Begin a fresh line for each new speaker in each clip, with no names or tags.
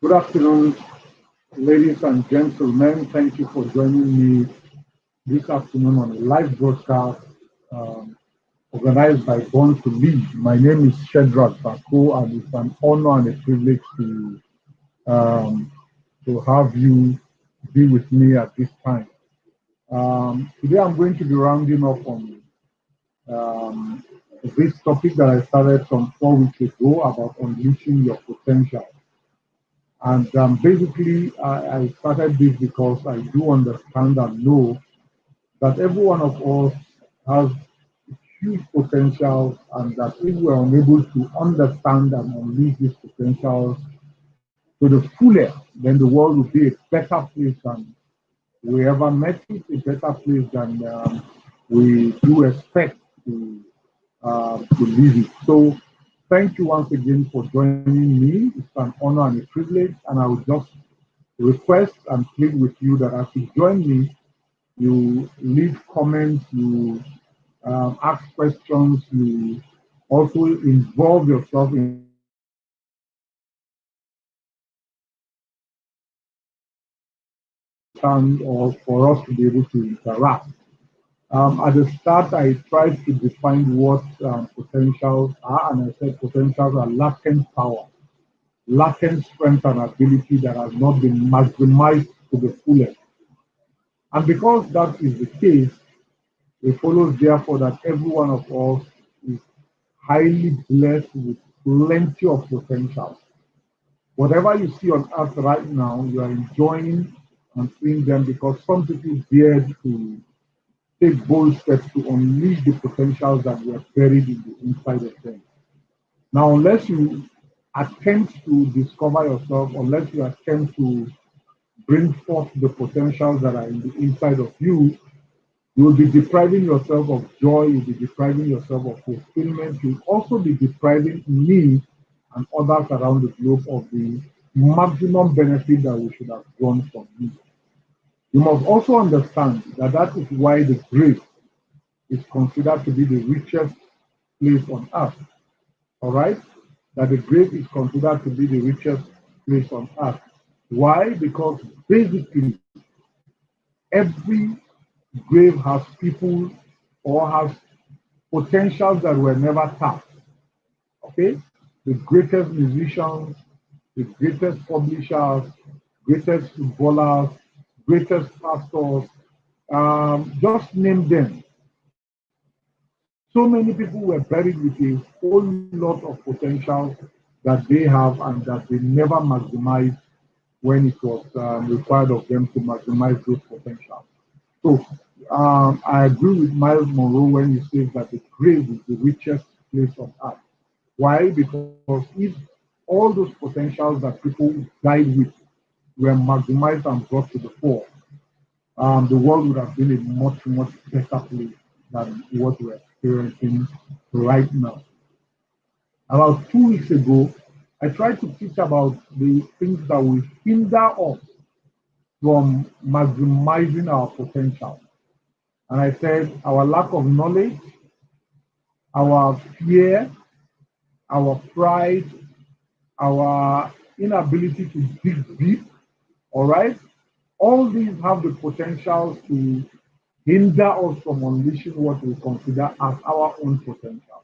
Good afternoon, ladies and gentlemen. Thank you for joining me this afternoon on a live broadcast um, organized by Born to Lead. My name is Shedrack Bako, and it's an honor and a privilege um, to have you be with me at this time. Today, I'm going to be rounding up on um, this topic that I started some 4 weeks ago about unleashing your potential. And basically, I started this because I do understand and know that every one of us has huge potential, and that if we are unable to understand and unleash these potentials to the fullest, then the world will be a better place than we ever met it, a better place than we do expect to leave it. So, thank you once again for joining me. It's an honor and a privilege, and I would just request and plead with you that as you join me, you leave comments, you ask questions, you also involve yourself in the conversation so that we can understand or for us to be able to interact. At the start, I tried to define what potentials are, and I said potentials are latent power, latent strength and ability that has not been maximized to the fullest. And because that is the case, it follows therefore that every one of us is highly blessed with plenty of potential. Whatever you see on earth right now, you are enjoying and seeing them because some people dared to take bold steps to unleash the potentials that were buried in the inside of them. Now, unless you attempt to discover yourself, unless you attempt to bring forth the potentials that are in the inside of you, you will be depriving yourself of joy, you'll be depriving yourself of fulfillment, you'll also be depriving me and others around the globe of the maximum benefit that we should have drawn from you. You must also understand that that is why the grave is considered to be the richest place on earth. All right? That the grave is considered to be the richest place on earth. Why? Because basically every grave has people or has potentials that were never tapped. Okay? The greatest musicians, the greatest publishers, greatest footballers, greatest pastors, just name them. So many people were buried with a whole lot of potential that they have and that they never maximized when it was required of them to maximize those potentials. So I agree with Miles Monroe when he says that the grave is the richest place on earth. Why? Because if all those potentials that people died with were maximized and brought to the fore, the world would have been a much, much better place than what we're experiencing right now. About 2 weeks ago, I tried to teach about the things that will hinder us from maximizing our potential. And I said our lack of knowledge, our fear, our pride, our inability to dig deep, all right? All these have the potential to hinder us from unleashing what we consider as our own potential.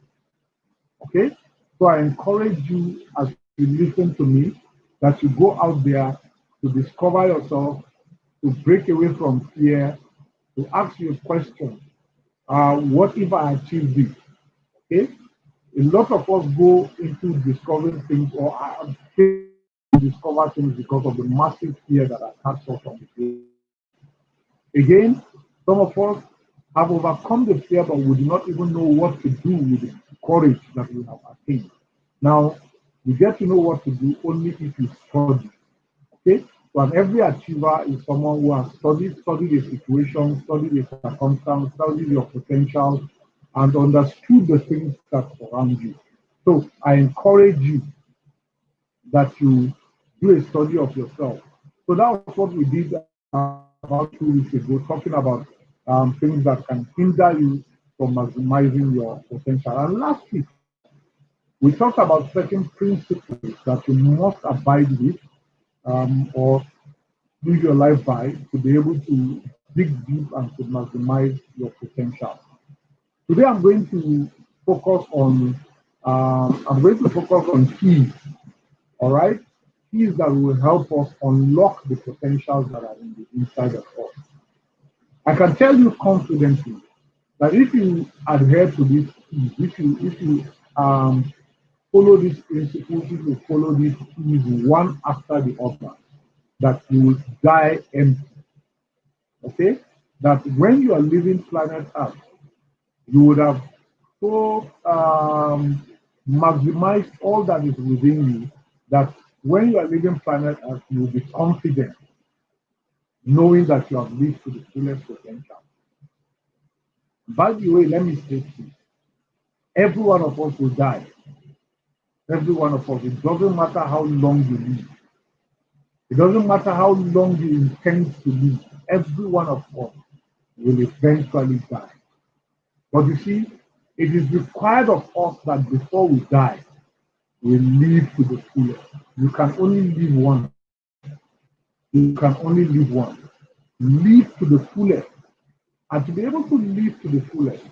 Okay? So I encourage you as you listen to me that you go out there to discover yourself, to break away from fear, to ask you a question. What if I achieve this? Okay? A lot of us go into discovering things or fail to discover things because of the massive fear that attacks us on the way. Again, some of us have overcome the fear, but we do not even know what to do with the courage that we have attained. Now, you get to know what to do only if you study. Okay? So, and every achiever is someone who has studied a situation, studied a circumstance, studied your potential, and understood the things that surround you. So, I encourage you that you do a study of yourself. So that was what we did about 2 weeks ago, talking about things that can hinder you from maximizing your potential. And last week, we talked about certain principles that you must abide with or live your life by to be able to dig deep and to maximize your potential. Today I'm going to focus on keys, all right? Keys that will help us unlock the potentials that are in the inside of us. I can tell you confidently that if you adhere to these keys, if you follow these principles, if you follow these keys one after the other, that you will die empty. Okay? That when you are leaving planet Earth, you would have so maximized all that is within you that when you are leaving planet Earth, you will be confident, knowing that you have lived to the fullest potential. By the way, let me say this. Every one of us will die. Every one of us. It doesn't matter how long you live. It doesn't matter how long you intend to live. Every one of us will eventually die. But you see, it is required of us that before we die, we live to the fullest. You can only live once. You can only live once. Live to the fullest. And to be able to live to the fullest,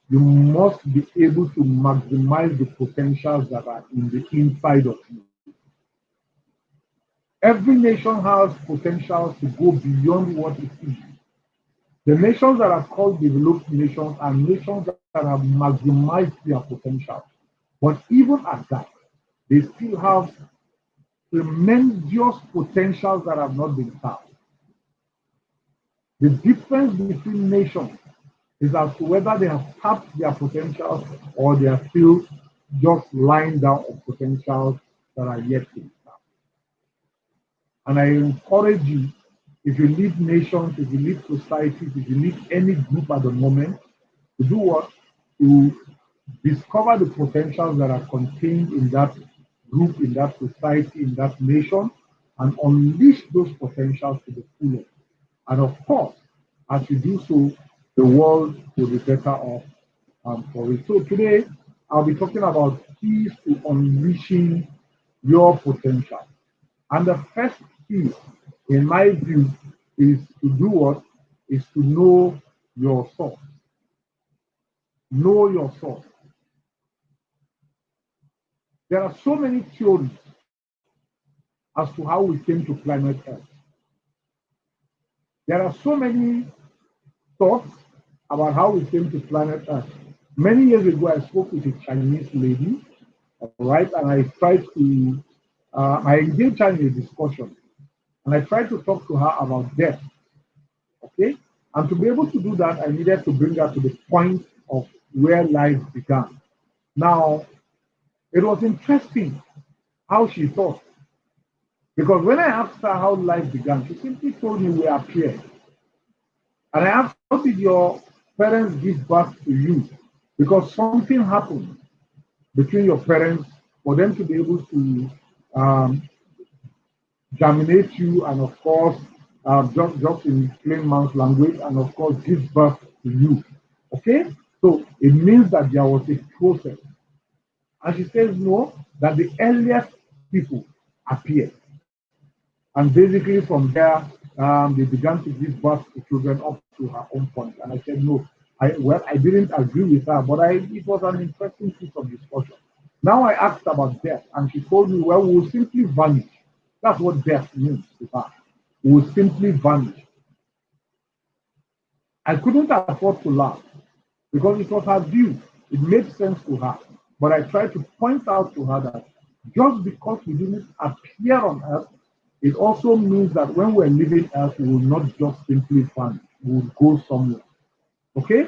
you must be able to maximize the potentials that are in the inside of you. Every nation has potentials to go beyond what it is. The nations that are called developed nations are nations that have maximized their potential. But even at that, they still have tremendous potentials that have not been tapped. The difference between nations is as to whether they have tapped their potentials or they are still just lying down of potentials that are yet to be tapped. And I encourage you, if you lead nations, if you lead societies, if you lead any group at the moment, to do what? To discover the potentials that are contained in that group, in that society, in that nation, and unleash those potentials to the fullest. And of course, as you do so, the world will be better off for it. So today, I'll be talking about keys to unleashing your potential. And the first key, in my view, is to do what? Is to know your source. Know your source. There are so many theories as to how we came to planet Earth. There are so many thoughts about how we came to planet Earth. Many years ago, I spoke with a Chinese lady, all right, and I engaged her in a discussion, and I tried to talk to her about death, okay? And to be able to do that, I needed to bring her to the point of where life began. Now, it was interesting how she thought, because when I asked her how life began, she simply told me we appeared. And I asked, how did your parents give birth to you? Because something happened between your parents for them to be able to germinate you, and of course, just in plain man's language, and of course, give birth to you. Okay? So it means that there was a process. And she says, no, that the earliest people appeared. And basically from there, they began to give birth to children up to her own point. And I said, no, I didn't agree with her, but it was an interesting piece of discussion. Now I asked about death, and she told me, well, we will simply vanish. That's what death means to her. We will simply vanish. I couldn't afford to laugh because it was her view. It made sense to her. But I tried to point out to her that just because we didn't appear on earth, it also means that when we're leaving earth, we will not just simply vanish. We will go somewhere. Okay?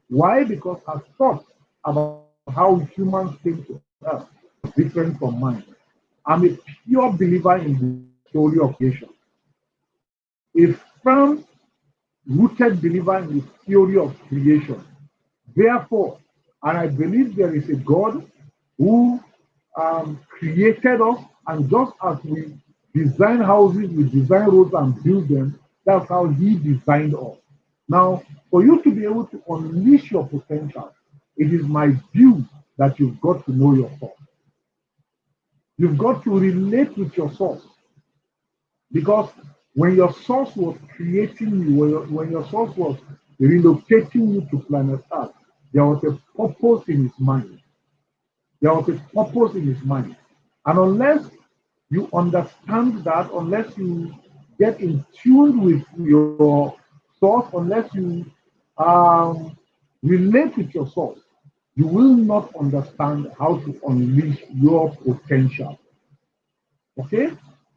Why? Because her thoughts about how humans came to earth is different from mine. I'm a pure believer in the theory of creation. A firm rooted believer in the theory of creation. Therefore, and I believe there is a God who created us, and just as we design houses, we design roads and build them, that's how He designed us. Now, for you to be able to unleash your potential, it is my view that you've got to know your source. You've got to relate with your source. Because when your source was creating you, when your source was relocating you to planet Earth, there was a purpose in his mind. There was a purpose in his mind. And unless you understand that, unless you get in tune with your source, unless you relate with your source, you will not understand how to unleash your potential. Okay?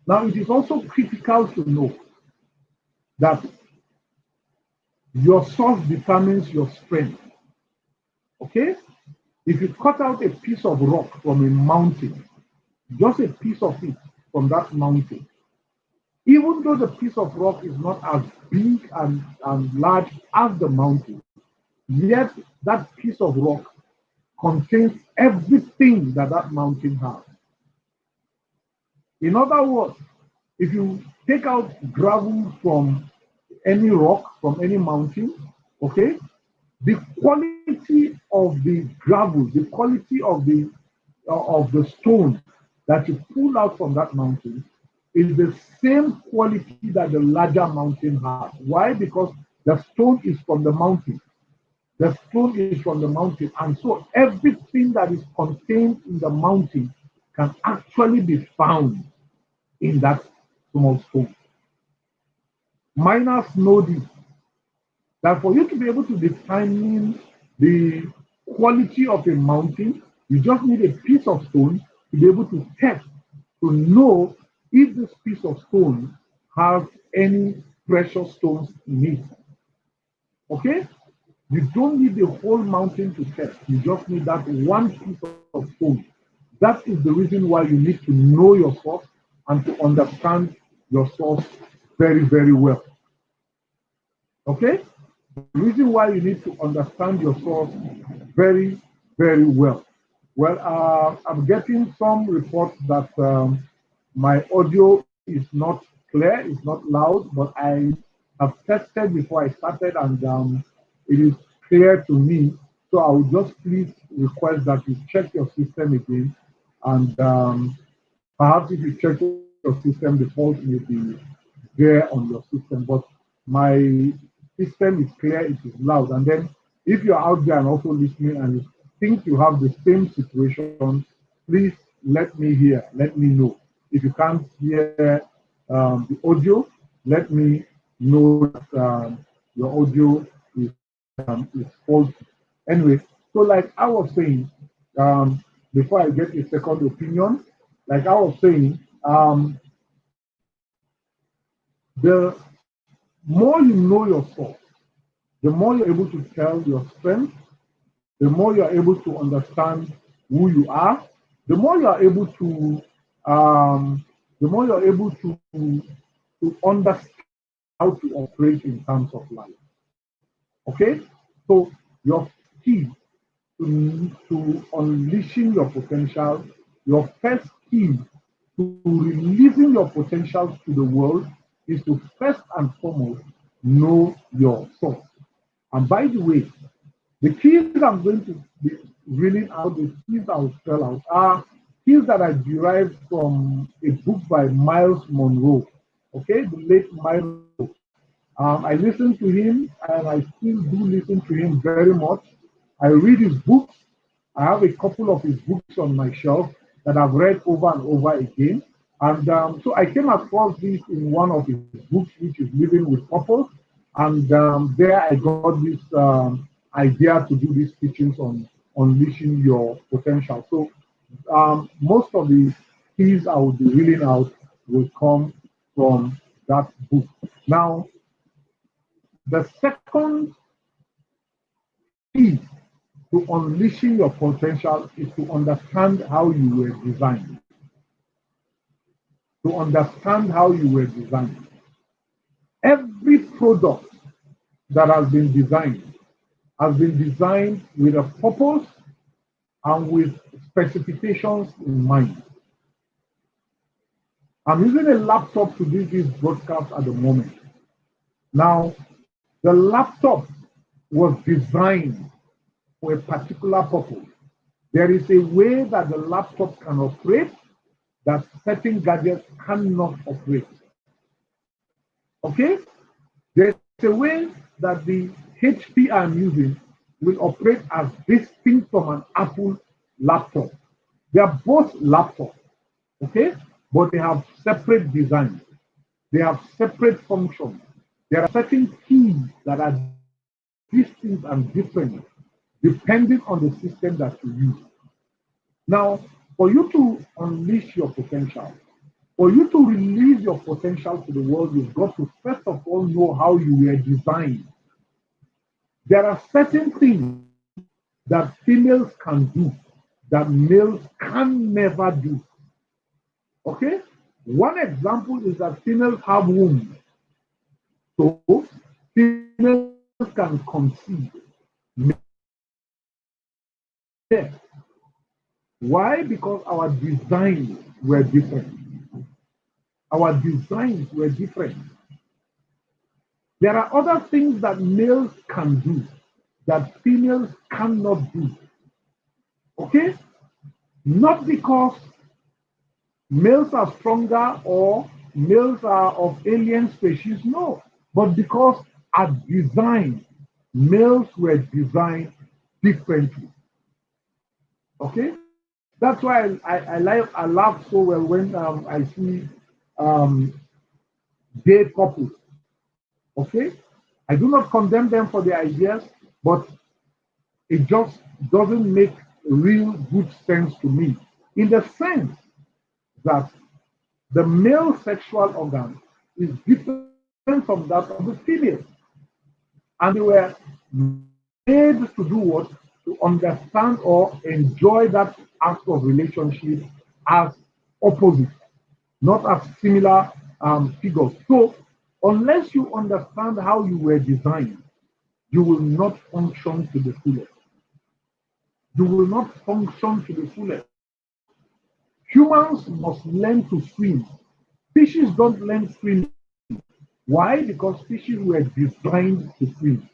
Now, it is also critical to know that your source determines your strength. Okay? If you cut out a piece of rock from a mountain, just a piece of it from that mountain, even though the piece of rock is not as big and large as the mountain, yet that piece of rock contains everything that that mountain has. In other words, if you take out gravel from any rock, from any mountain, okay, the quality of the gravel, the quality of the stone that you pull out from that mountain is the same quality that the larger mountain has. Why? Because the stone is from the mountain. The stone is from the mountain, and so everything that is contained in the mountain can actually be found in that small stone. Miners know this, that for you to be able to determine the quality of a mountain, you just need a piece of stone to be able to test, to know if this piece of stone has any precious stones in it. Okay? You don't need the whole mountain to test. You just need that one piece of stone. That is the reason why you need to know your source and to understand your source very, very well. Okay? The reason why you need to understand your source very, very well. Well, I'm getting some reports that my audio is not clear, it's not loud, but I have tested before I started, and it is clear to me. So I would just please request that you check your system again, and perhaps if you check your system, the fault may be there on your system. But my system is clear, it is loud. And then if you're out there and also listening and you think you have the same situation, please let me hear, let me know. If you can't hear the audio, let me know that your audio is faulty. Anyway, so like I was saying, before I get a second opinion, like I was saying, the more you know your source, the more you're able to tell your strength, the more you're able to understand who you are, the more you're able to, the more you're able to understand how to operate in terms of life. Okay, so your key to unleashing your potential, your first key to releasing your potential to the world is to first and foremost know your source. And by the way, the keys I'm going to be reading out, the keys I'll spell out, are keys that I derived from a book by Miles Monroe. Okay, the late Miles Monroe. I listen to him, and I still do listen to him very much. I read his books. I have a couple of his books on my shelf that I've read over and over again. And so I came across this in one of his books, which is Living with Purpose. And there I got this idea to do these teachings on unleashing your potential. So most of the keys I will be reading out will come from that book. Now, the second key to unleashing your potential is to understand how you were designed. To understand how you were designed. Every product that has been designed with a purpose and with specifications in mind. I'm using a laptop to do this broadcast at the moment. Now, the laptop was designed for a particular purpose. There is a way that the laptop can operate that certain gadgets cannot operate. Okay? There's a way that the HP I'm using will operate as distinct from an Apple laptop. They are both laptops, okay? But they have separate designs. They have separate functions. There are certain keys that are distinct and different depending on the system that you use. Now, for you to unleash your potential, for you to release your potential to the world, you've got to first of all know how you were designed. There are certain things that females can do that males can never do. Okay? One example is that females have wombs. So females can conceive. Yes. Why? Because our designs were different. Our designs were different. There are other things that males can do that females cannot do. Okay? Not because males are stronger or males are of alien species, no. But because at design, males were designed differently. Okay? That's why I laugh so well when I see um, gay couples. Okay? I do not condemn them for their ideas, but it just doesn't make real good sense to me. In the sense that the male sexual organ is different from that of the female. And they were made to do what? To understand or enjoy that act of relationship as opposite, not as similar figures. So, unless you understand how you were designed, you will not function to the fullest. You will not function to the fullest. Humans must learn to swim. Fishes don't learn swimming. Why? Because fishes were designed to swim.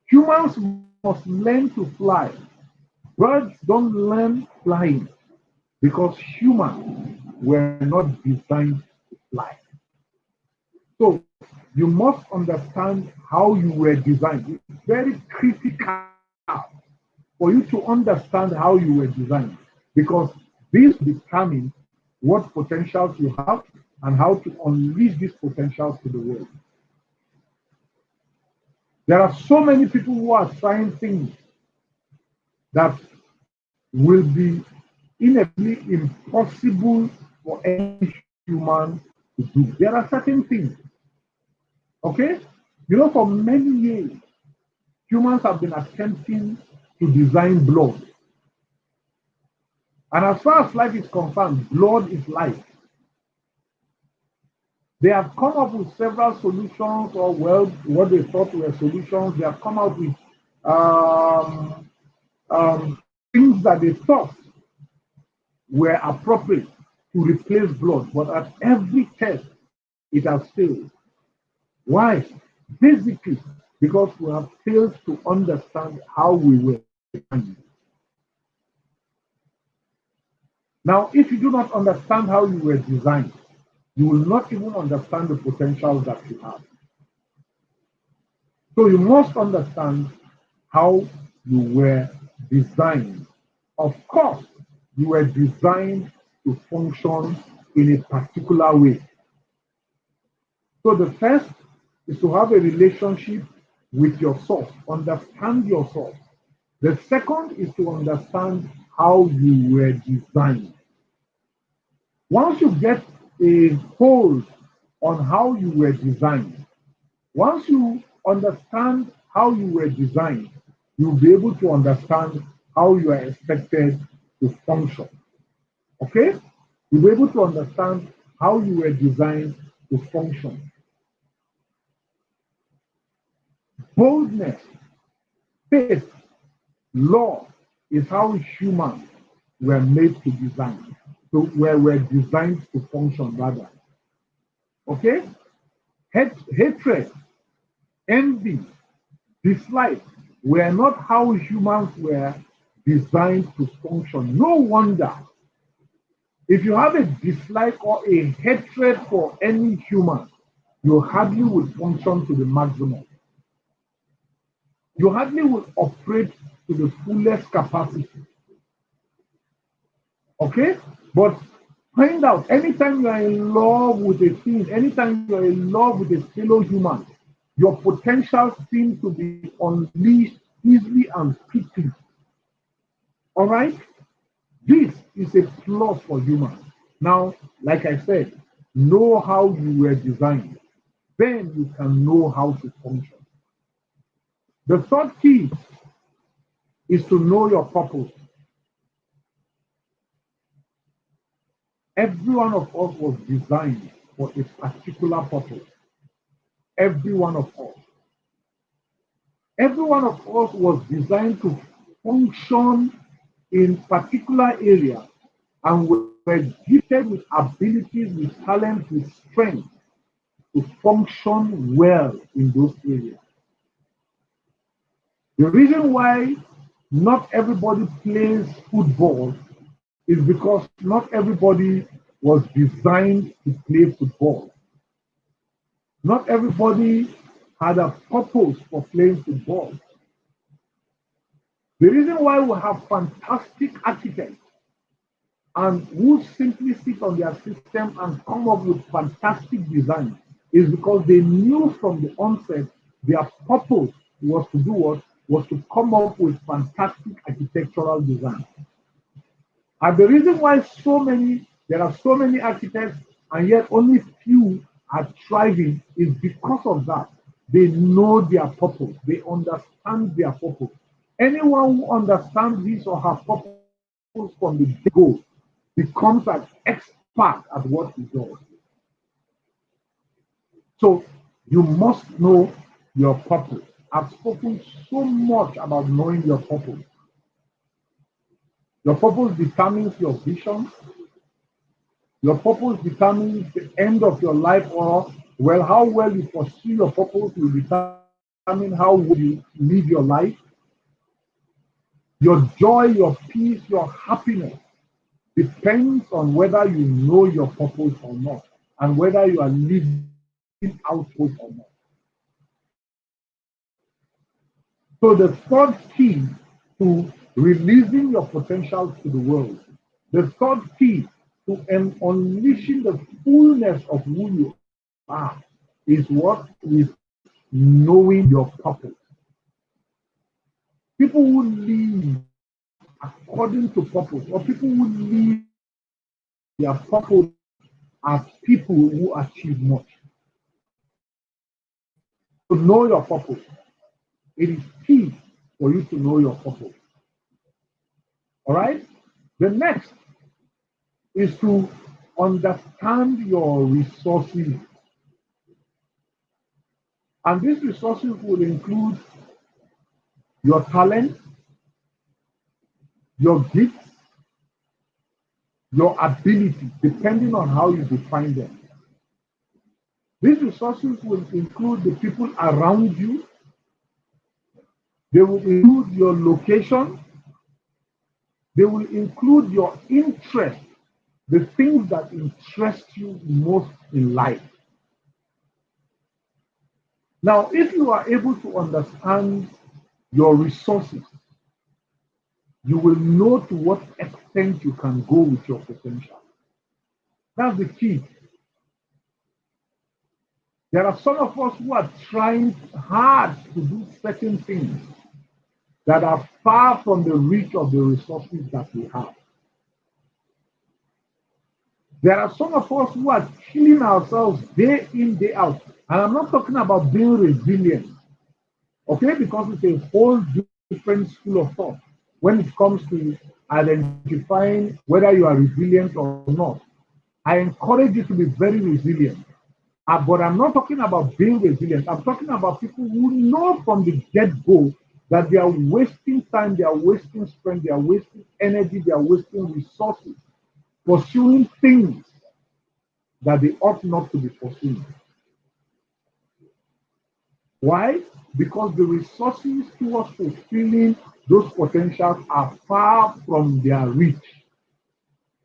Humans must learn to fly. Birds don't learn flying because humans were not designed to fly. So you must understand how you were designed. It's very critical for you to understand how you were designed because this determines what potentials you have and how to unleash these potentials to the world. There are so many people who are trying things that will be inevitably impossible for any human to do. There are certain things, okay? You know, for many years, humans have been attempting to design blood. And as far as life is concerned, blood is life. They have come up with several solutions, or well, what they thought were solutions. They have come up with things that they thought were appropriate to replace blood, but at every test, it has failed. Why? Basically, because we have failed to understand how we were designed. Now, if you do not understand how you were designed, you will not even understand the potential that you have. So you must understand how you were designed. Of course, you were designed to function in a particular way. So the first is to have a relationship with your source, understand your source. The second is to understand how you were designed. Once you get a hold on how you were designed, once you understand how you were designed, you'll be able to understand how you are expected to function. Okay? You'll be able to understand how you were designed to function. Boldness, faith, law is how humans were made to design. So we're designed to function rather. Okay? Hatred, envy, dislike were not how humans were designed to function. No wonder if you have a dislike or a hatred for any human, you hardly will function to the maximum. You hardly will operate to the fullest capacity. Okay? But find out, anytime you are in love with a thing, anytime you are in love with a fellow human, your potential seems to be unleashed easily and quickly. All right? This is a plus for humans. Now, like I said, know how you were designed. Then you can know how to function. The third key is to know your purpose. Every one of us was designed for a particular purpose. Every one of us. Every one of us was designed to function in particular area, and were gifted with abilities, with talent, with strength to function well in those areas. The reason why not everybody plays football is because not everybody was designed to play football. Not everybody had a purpose for playing football. The reason why we have fantastic architects and who simply sit on their system and come up with fantastic design is because they knew from the onset their purpose was to do what? Was to come up with fantastic architectural design. And the reason why there are so many architects and yet only few are thriving is because of that. They know their purpose. They understand their purpose. Anyone who understands his or her purpose from the get-go becomes an expert at what he does. So you must know your purpose. I've spoken so much about knowing your purpose. Your purpose determines your vision. Your purpose determines the end of your life, or, well, how well you pursue your purpose will determine how well you live your life. Your joy, your peace, your happiness depends on whether you know your purpose or not, and whether you are living out hope or not. So the third key to releasing your potential to the world, the third key to unleashing the fullness of who you are is what? Is knowing your purpose. People who live according to purpose, or people who live their purpose, are people who achieve much. To know your purpose, it is key for you to know your purpose. All right? The next is to understand your resources. And these resources will include your talent, your gifts, your ability, depending on how you define them. These resources will include the people around you. They will include your location. They will include your interest, the things that interest you most in life. Now, if you are able to understand your resources, you will know to what extent you can go with your potential. That's the key. There are some of us who are trying hard to do certain things that are far from the reach of the resources that we have. There are some of us who are killing ourselves day in, day out. And I'm not talking about being resilient, okay? Because it's a whole different school of thought when it comes to identifying whether you are resilient or not. I encourage you to be very resilient. But I'm not talking about being resilient. I'm talking about people who know from the get-go that they are wasting time, they are wasting strength, they are wasting energy, they are wasting resources pursuing things that they ought not to be pursuing. Why? Because the resources towards fulfilling those potentials are far from their reach.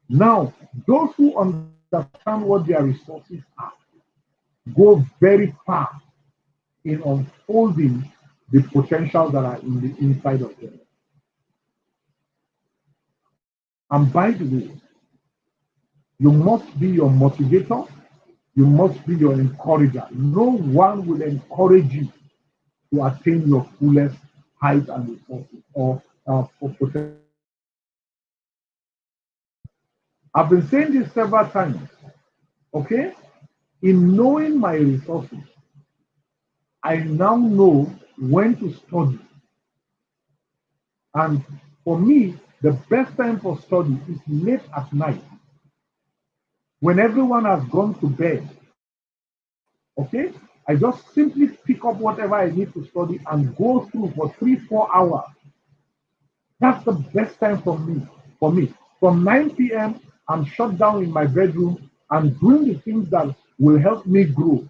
Now, those who understand what their resources are, go very far in unfolding the potentials that are in the inside of them. And by the way, you must be your motivator, you must be your encourager. No one will encourage you to attain your fullest height and resources or potential. I've been saying this several times, okay? In knowing my resources, I now know when to study. And for me, the best time for study is late at night when everyone has gone to bed. Okay? I just simply pick up whatever I need to study and go through for 3, 4 hours. That's the best time for me. For me, from 9 p.m., I'm shut down in my bedroom and doing the things that will help me grow.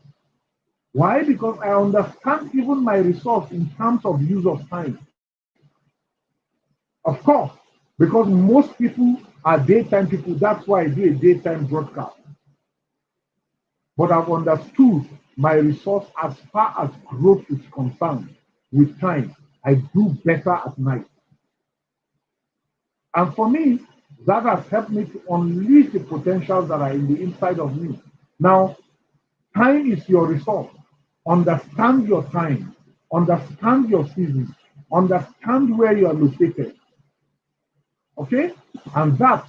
Why? Because I understand even my resource in terms of use of time. Of course, because most people are daytime people, that's why I do a daytime broadcast. But I've understood my resource as far as growth is concerned. With time, I do better at night. And for me, that has helped me to unleash the potentials that are in the inside of me. Now, time is your resource. Understand your time, understand your seasons, understand where you are located. Okay? And that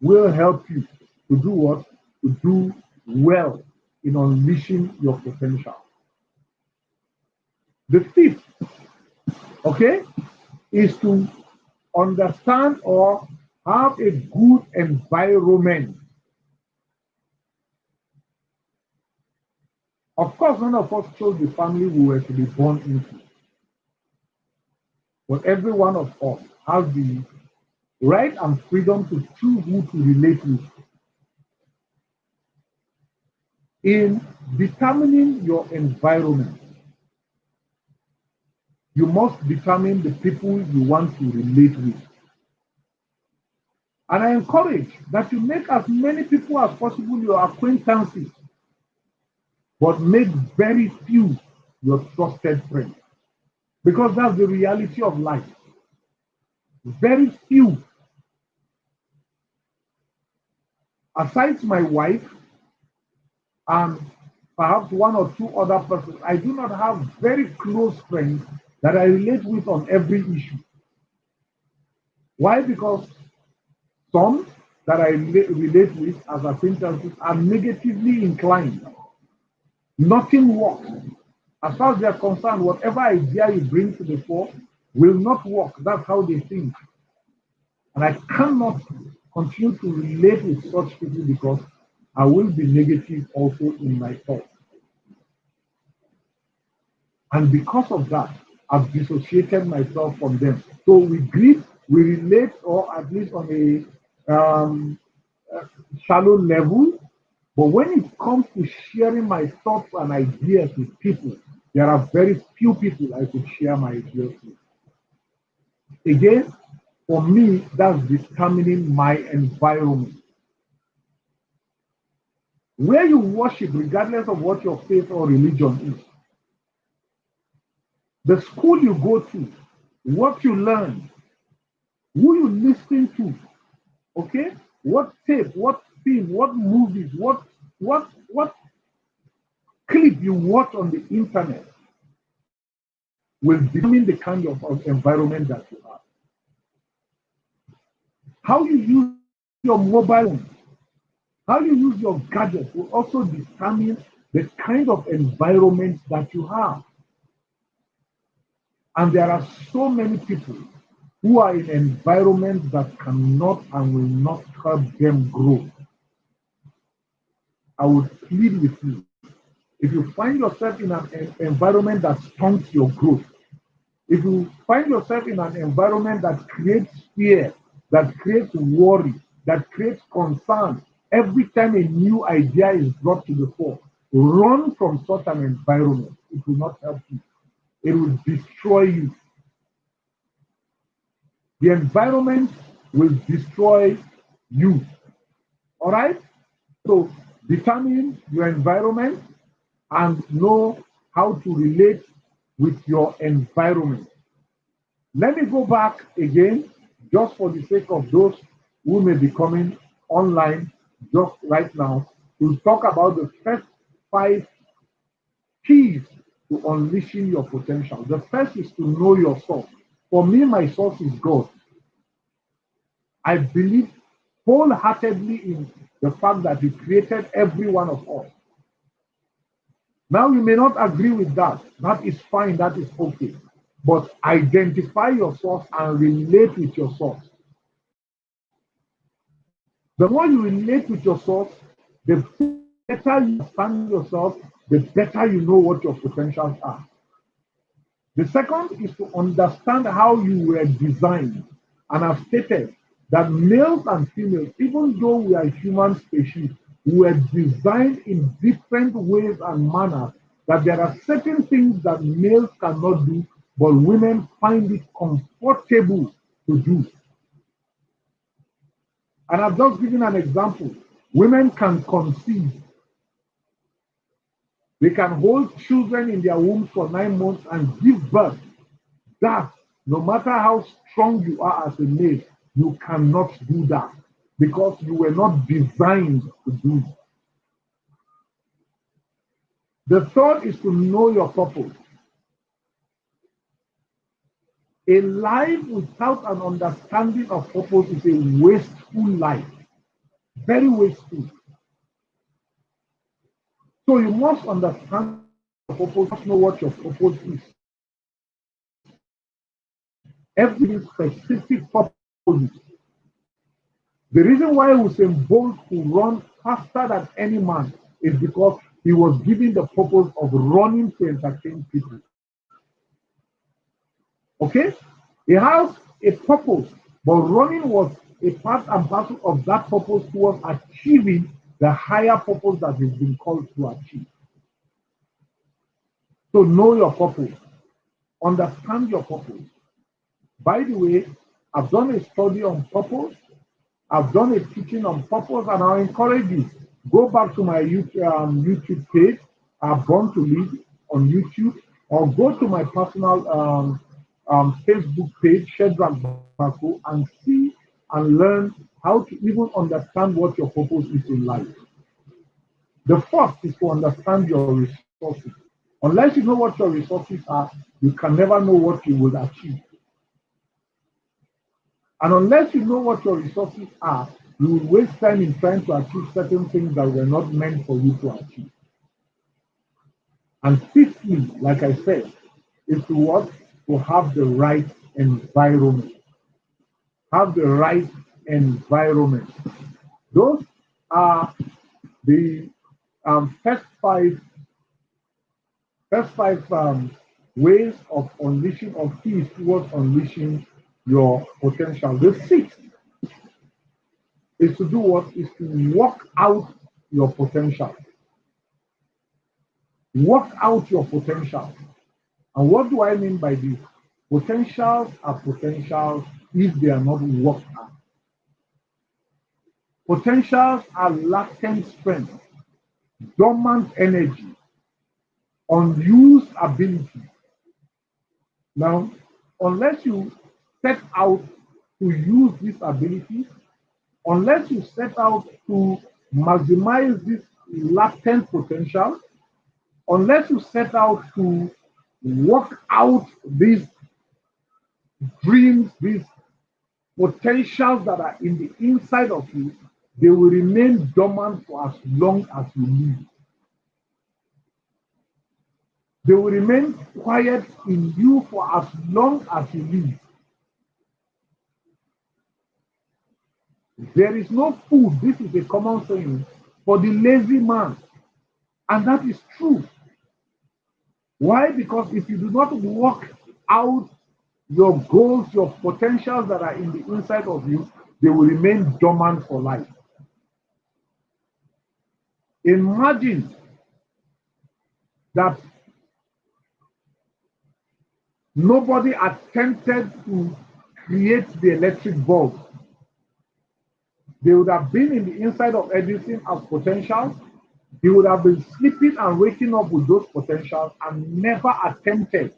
will help you to do what? To do well in unleashing your potential. The fifth, okay, is to understand or have a good environment. Of course, none of us chose the family we were to be born into. But every one of us has the right and freedom to choose who to relate with. In determining your environment, you must determine the people you want to relate with. And I encourage that you make as many people as possible your acquaintances, but make very few your trusted friends. Because that's the reality of life. Very few, aside my wife and perhaps one or two other persons, I do not have very close friends that I relate with on every issue. Why? Because some that I relate with as acquaintances are negatively inclined. Nothing works. As far as they are concerned, whatever idea you bring to the fore will not work. That's how they think. And I cannot continue to relate with such people because I will be negative also in my thoughts. And because of that, I've dissociated myself from them. So we greet, we relate, or at least on a shallow level. But when it comes to sharing my thoughts and ideas with people, there are very few people I could share my ideas with. Again, for me, that's determining my environment. Where you worship, regardless of what your faith or religion is, the school you go to, what you learn, who you listen to, okay? What tape, what film, what movies, what clip you watch on the internet will determine the kind of environment that you have. How you use your mobile phone, how you use your gadget will also determine the kind of environment that you have. And there are so many people who are in environments that cannot and will not help them grow. I would plead with you. If you find yourself in an environment that stunts your growth, if you find yourself in an environment that creates fear, that creates worry, that creates concern, every time a new idea is brought to the fore, run from such an environment. It will not help you. It will destroy you. The environment will destroy you. All right? So determine your environment and know how to relate with your environment. Let me go back again, just for the sake of those who may be coming online just right now, to talk about the first 5 keys to unleashing your potential. The first is to know your source. For me, my source is God. I believe wholeheartedly in the fact that He created every one of us. Now, you may not agree with that. That is fine, that is okay. But identify your source and relate with your source. The more you relate with your source, the better you understand yourself, the better you know what your potentials are. The second is to understand how you were designed. And I've stated that males and females, even though we are human species, we were designed in different ways and manners, that there are certain things that males cannot do, but women find it comfortable to do. And I've just given an example. Women can conceive. They can hold children in their wombs for 9 months and give birth. That, no matter how strong you are as a male, you cannot do that because you were not designed to do it. The third is to know your purpose. A life without an understanding of purpose is a wasteful life. Very wasteful. So you must understand your purpose, you must know what your purpose is. Every specific purpose. The reason why Usain Bolt could run faster than any man is because he was given the purpose of running to entertain people. Okay? He has a purpose, but running was a part and parcel of that purpose towards achieving the higher purpose that he's been called to achieve. So know your purpose. Understand your purpose. By the way, I've done a study on purpose. I've done a teaching on purpose, and I encourage you, go back to my YouTube page, I've Born to Lead on YouTube, or go to my personal Facebook page, Shedrack Bako, and see and learn how to even understand what your purpose is in life. The first is to understand your resources. Unless you know what your resources are, you can never know what you will achieve. And unless you know what your resources are, you will waste time in trying to achieve certain things that were not meant for you to achieve. And fifthly, like I said, is to what? To have the right environment. Have the right environment. Those are the first five ways of unleashing, or keys towards unleashing your potential. The sixth is to do what? Is to work out your potential. Work out your potential. And what do I mean by this? Potentials are potentials if they are not worked out. Potentials are latent strength, dormant energy, unused ability. Now, unless you set out to use these abilities, unless you set out to maximize this latent potential, unless you set out to work out these dreams, these potentials that are in the inside of you, they will remain dormant for as long as you live. They will remain quiet in you for as long as you live. There is no food, this is a common saying, for the lazy man. And that is true. Why? Because if you do not work out your goals, your potentials that are in the inside of you, they will remain dormant for life. Imagine that nobody attempted to create the electric bulb. They would have been in the inside of Edison as potential, He would have been sleeping and waking up with those potentials and never attempted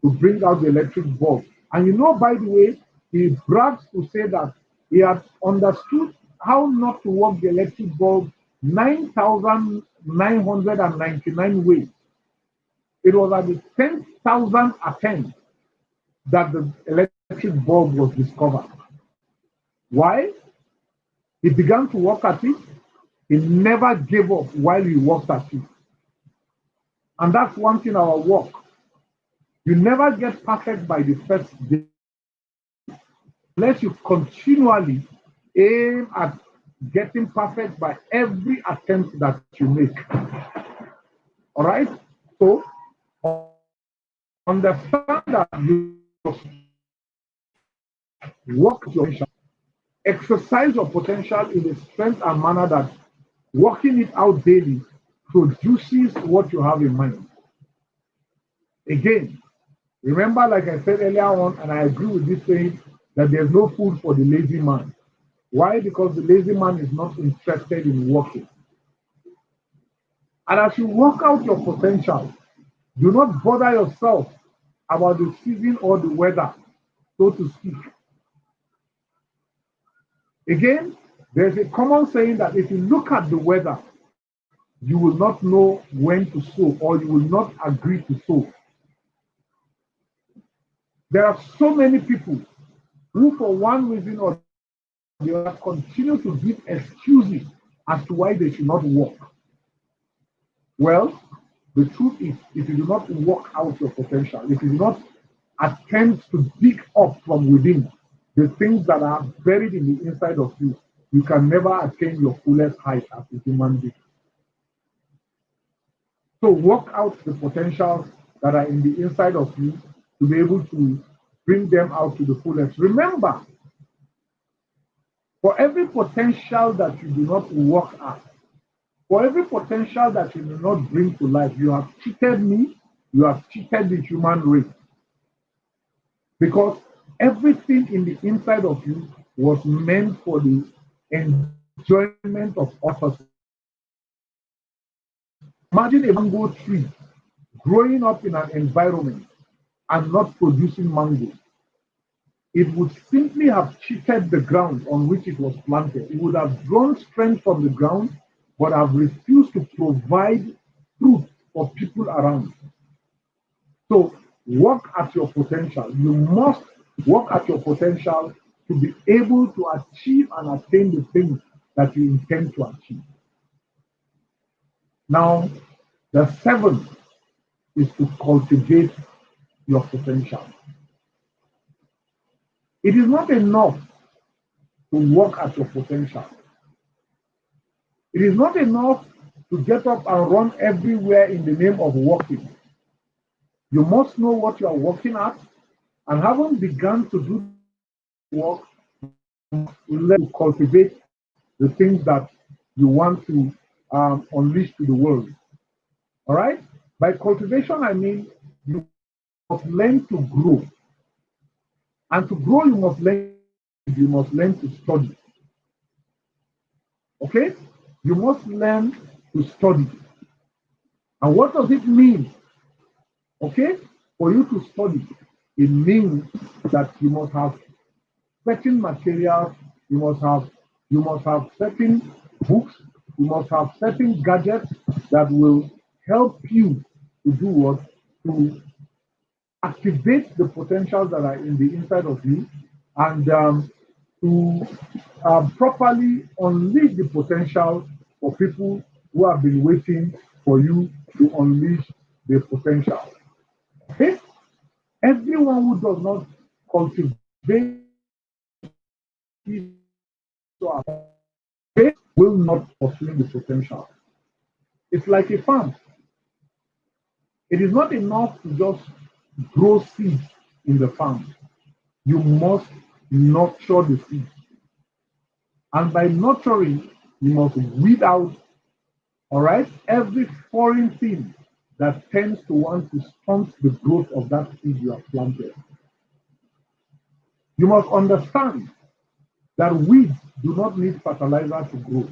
to bring out the electric bulb. And you know, by the way, he brags to say that he had understood how not to work the electric bulb 9,999 ways. It was at the 10,000th attempt that the electric bulb was discovered. Why? He began to work at it. He never gave up while he worked at it. And that's one thing our work. You never get perfect by the first day, unless you continually aim at getting perfect by every attempt that you make. All right? So understand that you must work your potential, exercise your potential in a strength and manner that working it out daily produces what you have in mind. Again, remember, like I said earlier on, and I agree with this saying, that there's no food for the lazy man. Why? Because the lazy man is not interested in working. And as you work out your potential, do not bother yourself about the season or the weather, so to speak. Again, there's a common saying that if you look at the weather, you will not know when to sow, or you will not agree to sow. There are so many people who, for one reason or the other, continue to give excuses as to why they should not work. Well, the truth is, if you do not work out your potential, if you do not attempt to dig up from within the things that are buried in the inside of you, you can never attain your fullest height as a human being. So work out the potentials that are in the inside of you to be able to bring them out to the fullest. Remember, for every potential that you do not work at, for every potential that you do not bring to life, you have cheated me, you have cheated the human race. Because everything in the inside of you was meant for the enjoyment of others. Imagine a mango tree growing up in an environment and not producing mango. It would simply have cheated the ground on which it was planted. It would have drawn strength from the ground, but have refused to provide fruit for people around. So work at your potential. You must work at your potential to be able to achieve and attain the things that you intend to achieve. Now, the seventh is to cultivate your potential. It is not enough to work at your potential. It is not enough to get up and run everywhere in the name of working. You must know what you are working at, and having begun to do work, you learn to cultivate the things that you want to unleash to the world. All right? By cultivation, I mean you must learn to grow. And to grow, you must learn to study. Okay? You must learn to study. And what does it mean? Okay? For you to study, it means that you must have certain materials, you must have certain books, you must have certain gadgets that will help you to do what? To activate the potentials that are in the inside of you, and to properly unleash the potential for people who have been waiting for you to unleash their potential. Okay? Everyone who does not cultivate will not pursue the potential. It's like a farm. It is not enough to just grow seeds in the farm. You must nurture the seeds. And by nurturing, you must weed out, all right, every foreign thing that tends to want to stunt the growth of that seed you have planted. You must understand that weeds do not need fertilizer to grow.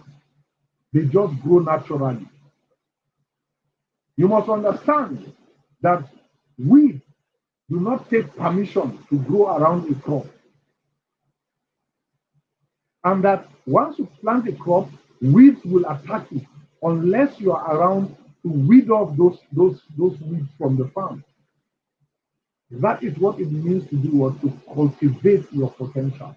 They just grow naturally. You must understand that weeds do not take permission to grow around a crop. And that once you plant a crop, weeds will attack it unless you are around to weed off those weeds from the farm. That is what it means to do what? To cultivate your potential.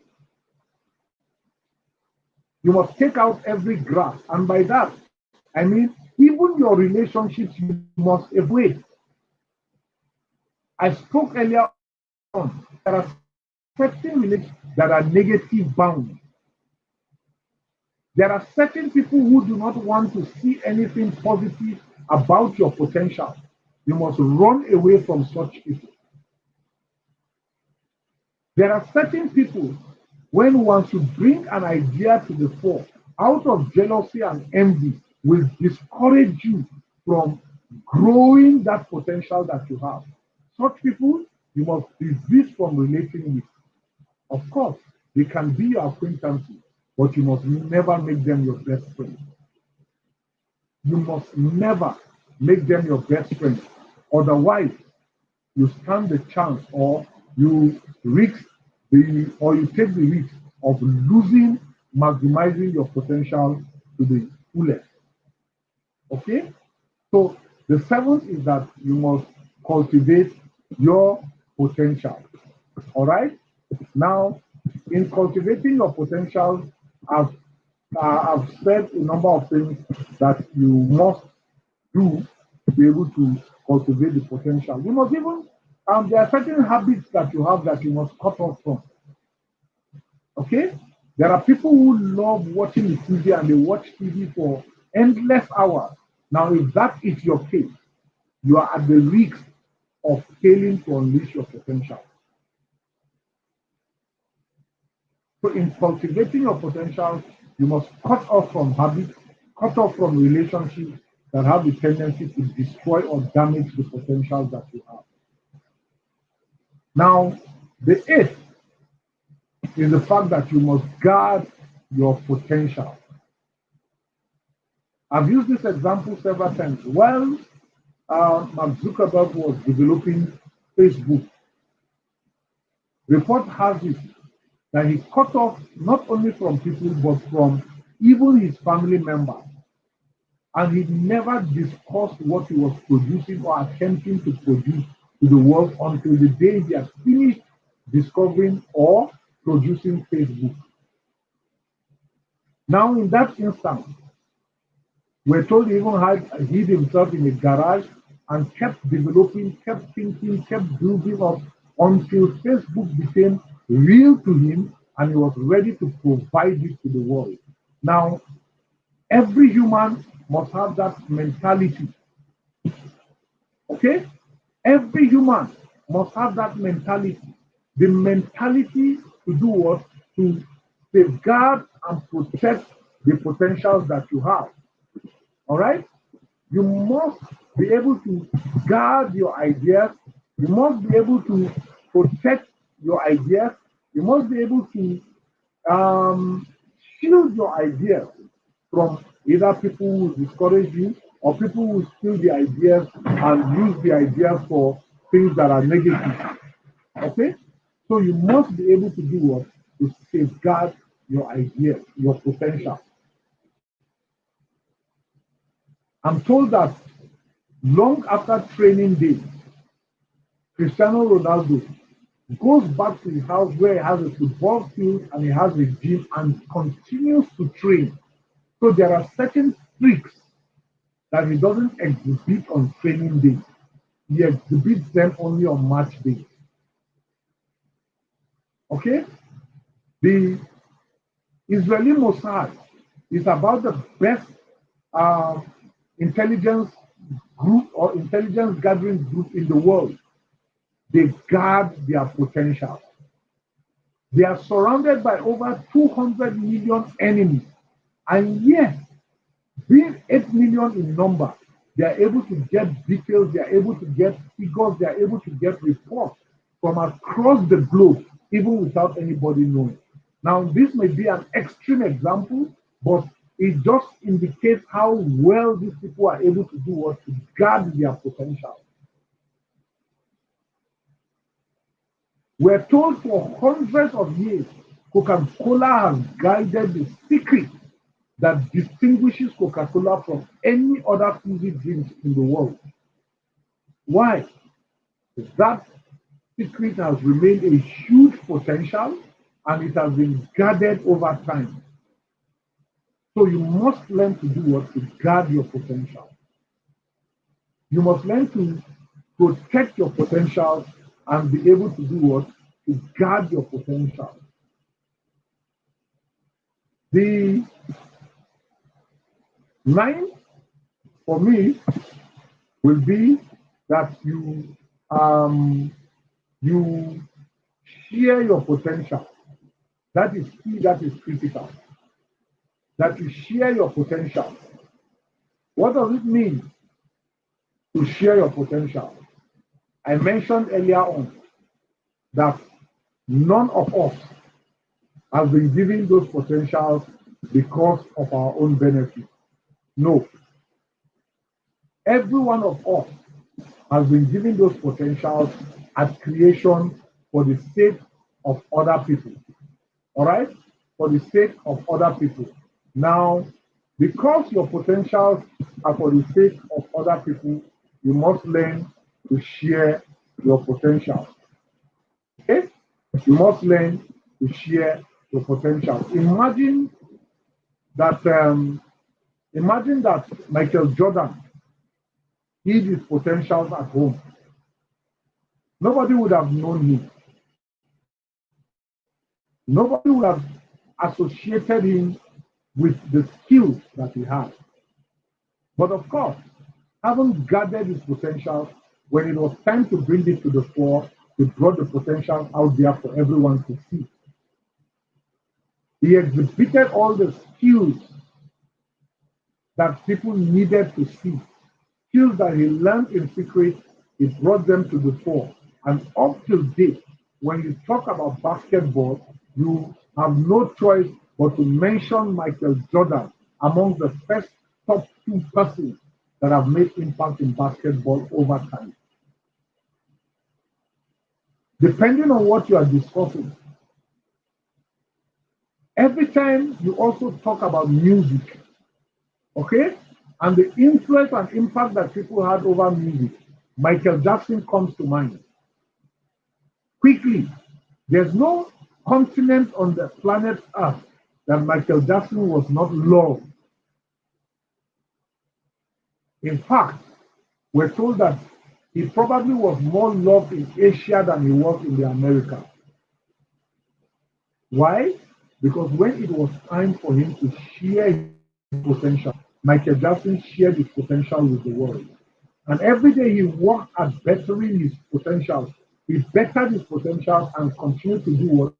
You must take out every grass. And by that, I mean, even your relationships, you must avoid. I spoke earlier on, there are certain relationships that are negative bound. There are certain people who do not want to see anything positive about your potential. You must run away from such people. There are certain people, when once you bring an idea to the fore, out of jealousy and envy, will discourage you from growing that potential that you have. Such people, you must desist from relating with. Of course, they can be your acquaintances, but you must never make them your best friend. You must never make them your best friend. Otherwise, you stand the chance or you risk or you take the risk of losing, maximizing your potential to the fullest. Okay? So the seventh is that you must cultivate your potential. All right? Now, in cultivating your potential, I've, I've said a number of things that you must do to be able to cultivate the potential. You must even, there are certain habits that you have that you must cut off from. Okay? There are people who love watching the TV and they watch TV for endless hours. Now, if that is your case, you are at the risk of failing to unleash your potential. So, in cultivating your potential, you must cut off from habits, cut off from relationships that have the tendency to destroy or damage the potential that you have. Now, the eighth is the fact that you must guard your potential. I've used this example several times. While Mark Zuckerberg was developing Facebook, report has it that he cut off not only from people but from even his family members. And he never discussed what he was producing or attempting to produce to the world until the day he had finished discovering or producing Facebook. Now, in that instance, we're told he even hid himself in a garage and kept developing, kept thinking, kept building up until Facebook became real to him and he was ready to provide it to the world. Now, every human must have that mentality. Okay? Every human must have that mentality. The mentality to do what? To safeguard and protect the potentials that you have. All right? You must be able to guard your ideas. You must be able to protect your ideas. You must be able to shield your ideas from either people who discourage you or people who steal the ideas and use the ideas for things that are negative. Okay? So you must be able to do what? To safeguard your ideas, your potential. I'm told that long after training day, Cristiano Ronaldo goes back to his house where he has a football field and he has a gym and continues to train. So there are certain tricks that he doesn't exhibit on training days. He exhibits them only on match days. Okay? The Israeli Mossad is about the best intelligence group or intelligence gathering group in the world. They guard their potential. They are surrounded by over 200 million enemies. And yet, being 8 million in number, they are able to get details, they are able to get figures, they are able to get reports from across the globe, even without anybody knowing. Now, this may be an extreme example, but It just indicates how well these people are able to do what to guard their potential. We're told for hundreds of years, Coca-Cola has guided the secret that distinguishes Coca-Cola from any other fizzy drinks in the world. Why? That secret has remained a huge potential and it has been guarded over time. So you must learn to do what? To guard your potential. You must learn to protect your potential and be able to do what? To guard your potential. The ninth for me will be that you share your potential. That is key, that is critical. That you share your potential. What does it mean to share your potential? I mentioned earlier on that none of us has been given those potentials because of our own benefit. No. Every one of us has been given those potentials at creation for the sake of other people. All right? For the sake of other people. Now, because your potentials are for the sake of other people, you must learn to share your potential. Okay? You must learn to share your potential. Imagine that Michael Jordan hid his potentials at home. Nobody would have known him. Nobody would have associated him with the skills that he had. But of course, having gathered his potential, when it was time to bring it to the fore, he brought the potential out there for everyone to see. He exhibited all the skills that people needed to see. Skills that he learned in secret, he brought them to the fore. And up till date, when you talk about basketball, you have no choice but to mention Michael Jordan among the first top 2 persons that have made impact in basketball over time. Depending on what you are discussing, every time you also talk about music, okay, and the influence and impact that people had over music, Michael Jackson comes to mind. Quickly, there's no continent on the planet Earth that Michael Jackson was not loved. In fact, we're told that he probably was more loved in Asia than he was in the Americas. Why? Because when it was time for him to share his potential, Michael Jackson shared his potential with the world. And every day he worked at bettering his potential. He bettered his potential and continued to do what?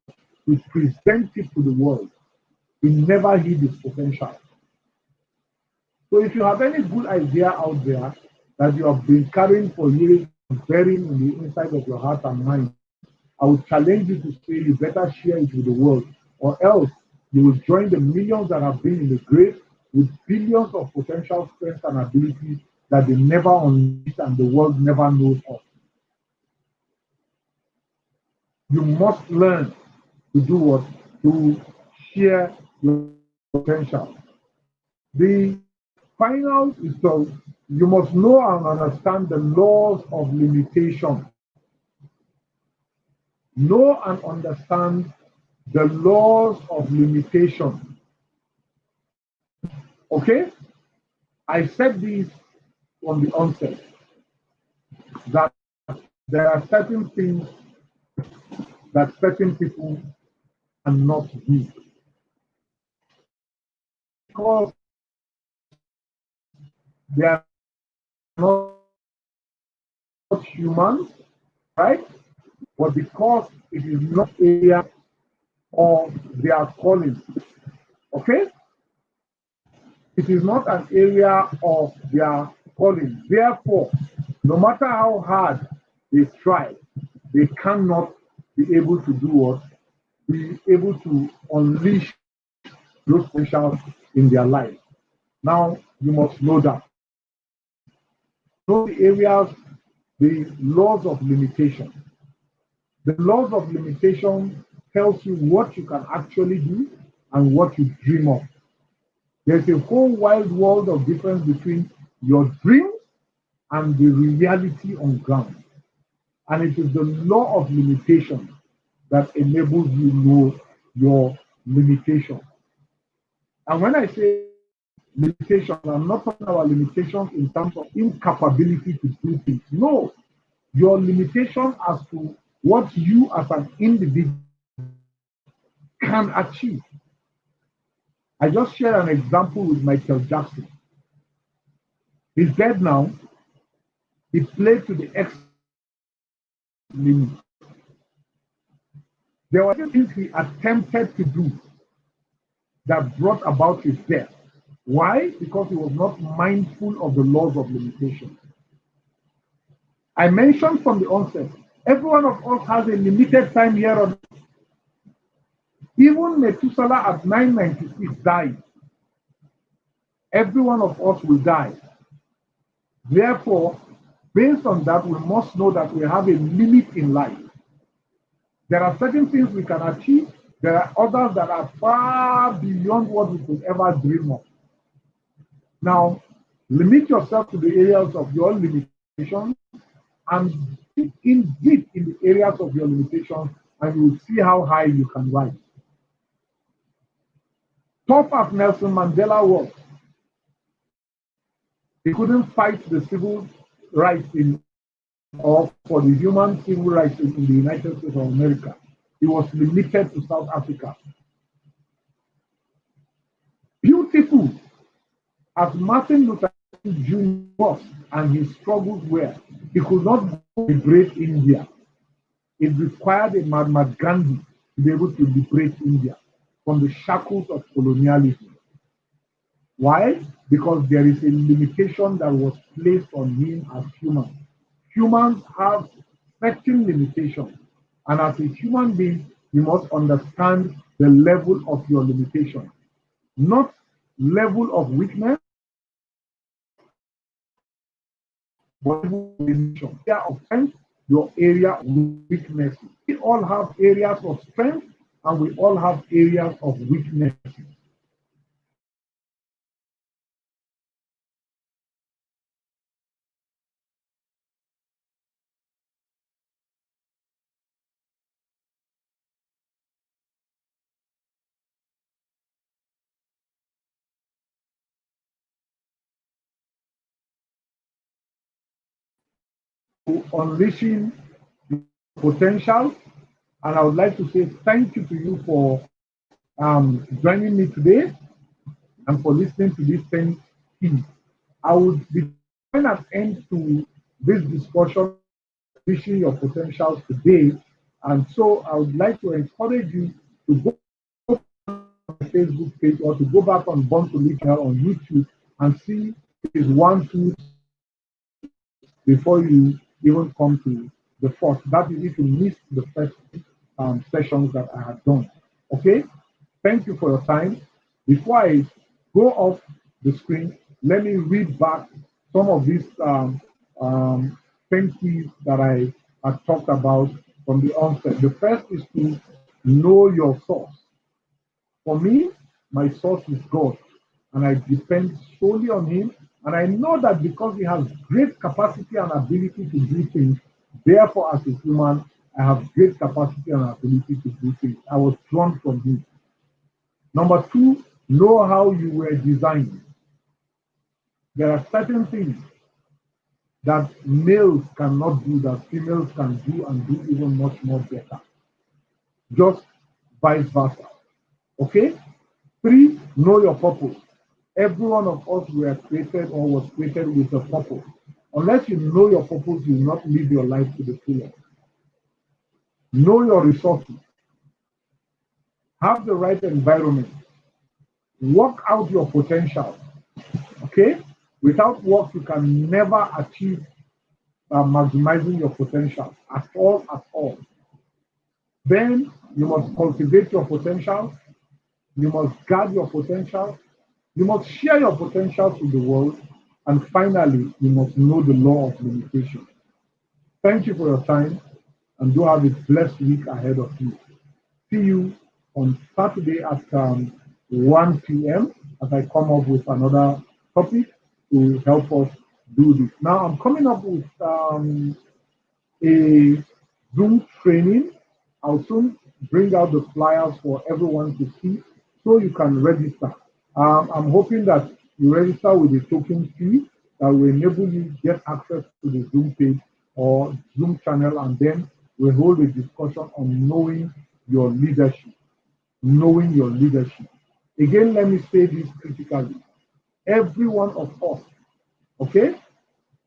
To present it to the world. He never hid his potential. So if you have any good idea out there that you have been carrying for years, burying in the inside of your heart and mind, I would challenge you to say you better share it with the world, or else you will join the millions that have been in the grave with billions of potential strengths and abilities that they never unleash and the world never knows of. You must learn to do what? To share your potential. The final is so you must know and understand the laws of limitation. Know and understand the laws of limitation. Okay? I said this from the onset that there are certain things that certain people cannot do. Because they are not humans, right? But because it is not area of their calling. Okay? It is not an area of their calling. Therefore, no matter how hard they try, they cannot be able to do what? Be able to unleash those potentials in their life. Now, you must know that. Know the areas, the laws of limitation. The laws of limitation tells you what you can actually do and what you dream of. There's a whole wide world of difference between your dreams and the reality on ground. And it is the law of limitation that enables you to know your limitation. And when I say limitations, I'm not talking about limitations in terms of incapability to do things. No, your limitation as to what you as an individual can achieve. I just shared an example with Michael Jackson. He's dead now. He played to the X limit. There were things he attempted to do that brought about his death. Why? Because he was not mindful of the laws of limitation. I mentioned from the onset, every one of us has a limited time here on earth. Even Methuselah at 996 died. Every one of us will die. Therefore, based on that, we must know that we have a limit in life. There are certain things we can achieve. There are others that are far beyond what we could ever dream of. Now, limit yourself to the areas of your limitations and dig in deep in the areas of your limitations, and you will see how high you can rise. Tough as Nelson Mandela was, he couldn't fight the civil rights or for the human civil rights in the United States of America. He was limited to South Africa. Beautiful as Martin Luther King Jr. was and his struggles were, he could not liberate India. It required a Mahatma Gandhi to be able to liberate India from the shackles of colonialism. Why? Because there is a limitation that was placed on him as human. Humans have certain limitations, and as a human being, you must understand the level of your limitation, not level of weakness, but limitation. Area of strength, your area of weakness. We all have areas of strength, and we all have areas of weakness. Unleashing potential, and I would like to say thank you to you for joining me today and for listening to this 10 keys. I would be putting an end to this discussion, reaching your potentials today, and so I would like to encourage you to go on my Facebook page or to go back on Born to Lead on YouTube and see if it's 1, 2 before you even come to the fourth. That is if you missed the first sessions that I had done. Okay? Thank you for your time. Before I go off the screen, let me read back some of these thank yous that I had talked about from the onset. The first is to know your source. For me, my source is God, and I depend solely on Him. And I know that because He has great capacity and ability to do things, therefore, as a human, I have great capacity and ability to do things. I was drawn from Him. Number two, know how you were designed. There are certain things that males cannot do that females can do and do even much more better. Just vice versa. Okay? Three, know your purpose. Every one of us were created or was created with a purpose. Unless you know your purpose, you will not live your life to the fullest. Know your resources. Have the right environment. Work out your potential. Okay? Without work, you can never achieve maximizing your potential at all, at all. Then you must cultivate your potential. You must guard your potential. You must share your potentials with the world. And finally, you must know the law of limitation. Thank you for your time and do have a blessed week ahead of you. See you on Saturday at 1 p.m. as I come up with another topic to help us do this. Now, I'm coming up with a Zoom training. I'll soon bring out the flyers for everyone to see so you can register. I'm hoping that you register with a token fee that will enable you get access to the Zoom page or Zoom channel, and then we hold a discussion on knowing your leadership. Knowing your leadership. Again, let me say this critically. Every one of us, okay?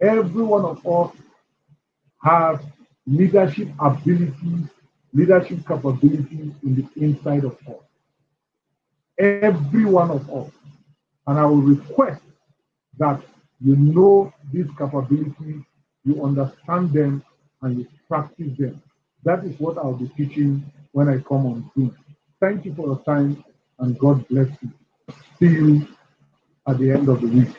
Every one of us has leadership abilities, leadership capabilities in the inside of us. Every one of us. And I will request that you know these capabilities, you understand them, and you practice them. That is what I'll be teaching when I come on Zoom. Thank you for your time, and God bless you. See you at the end of the week.